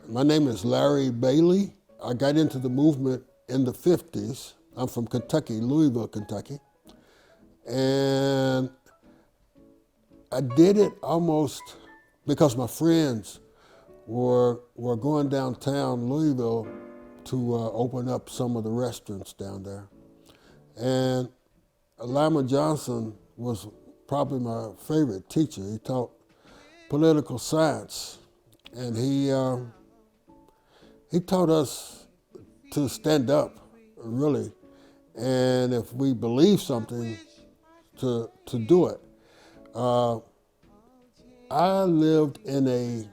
My name is Larry Bailey. I got into the movement in the 50s. I'm from Kentucky, Louisville, Kentucky. And I did it almost because my friends were going downtown Louisville to open up some of the restaurants down there. And Lyman Johnson was probably my favorite teacher. He taught political science, and he taught us to stand up, really, and if we believe something, to do it. I lived in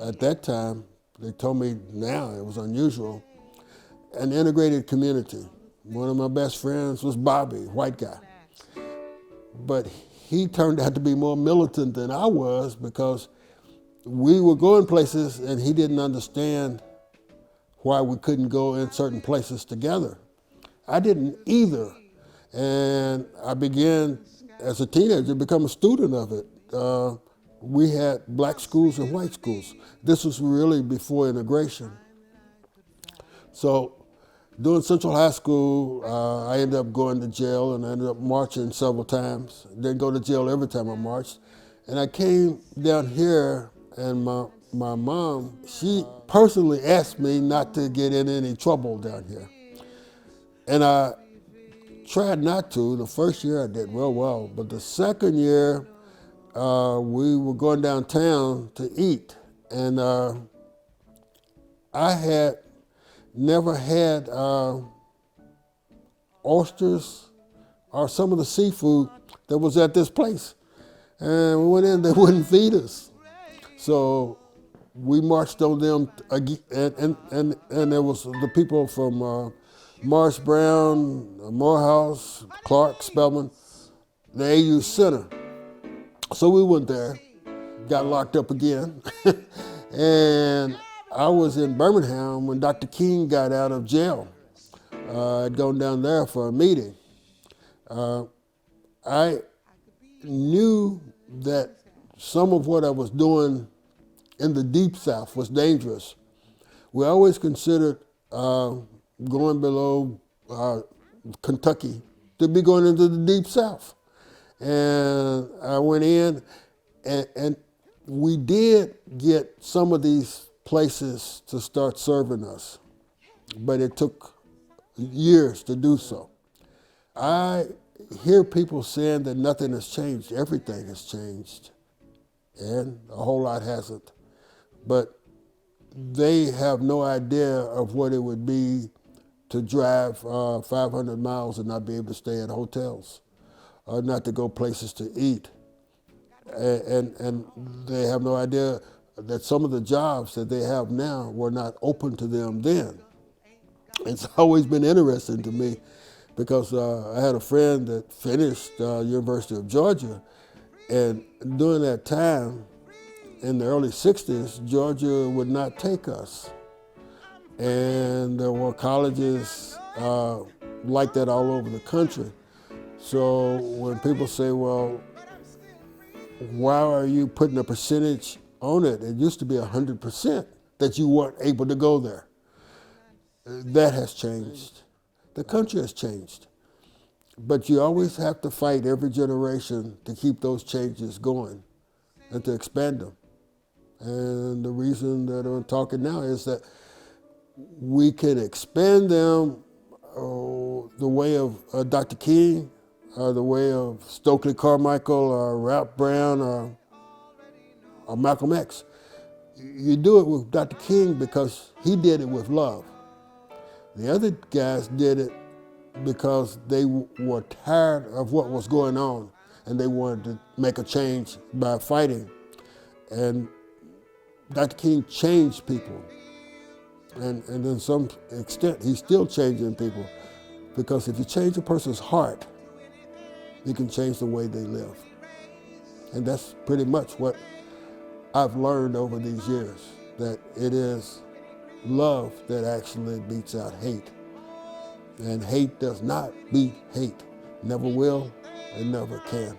at that time, they told me now it was unusual, an integrated community. One of my best friends was Bobby, white guy. But he turned out to be more militant than I was because we were going places and he didn't understand why we couldn't go in certain places together. I didn't either. And I began, as a teenager, to become a student of it. We had black schools and white schools. This was really before integration. So during Central High School, I ended up going to jail and I ended up marching several times. Didn't go to jail every time I marched. And I came down here and my mom, she personally asked me not to get in any trouble down here. And I tried not to. The first year I did real well, but the second year we were going downtown to eat, and I had never had oysters or some of the seafood that was at this place. And we went in, they wouldn't feed us. So we marched on them again, and there was the people from Morris Brown, Morehouse, Clark, Spelman, the AU Center. So we went there, got locked up again, and I was in Birmingham when Dr. King got out of jail. I'd gone down there for a meeting. I knew that some of what I was doing in the Deep South was dangerous. We always considered going below Kentucky to be going into the Deep South. And I went in, and we did get some of these places to start serving us, but it took years to do so. I hear people saying that nothing has changed. Everything has changed, and a whole lot hasn't. But they have no idea of what it would be to drive 500 miles and not be able to stay at hotels, or not to go places to eat. And they have no idea that some of the jobs that they have now were not open to them then. It's always been interesting to me because I had a friend that finished University of Georgia, and during that time, in the early 60s, Georgia would not take us. And there were colleges like that all over the country. So when people say, well, why are you putting a percentage on it? It used to be 100% that you weren't able to go there. That has changed. The country has changed. But you always have to fight every generation to keep those changes going and to expand them. And the reason that I'm talking now is that we can expand them the way of Dr. King, the way of Stokely Carmichael, or Ralph Brown, or Malcolm X. You do it with Dr. King because he did it with love. The other guys did it because they were tired of what was going on and they wanted to make a change by fighting. And Dr. King changed people. And to some extent, he's still changing people, because if you change a person's heart, you can change the way they live. And that's pretty much what I've learned over these years, that it is love that actually beats out hate. And hate does not beat hate. Never will and never can.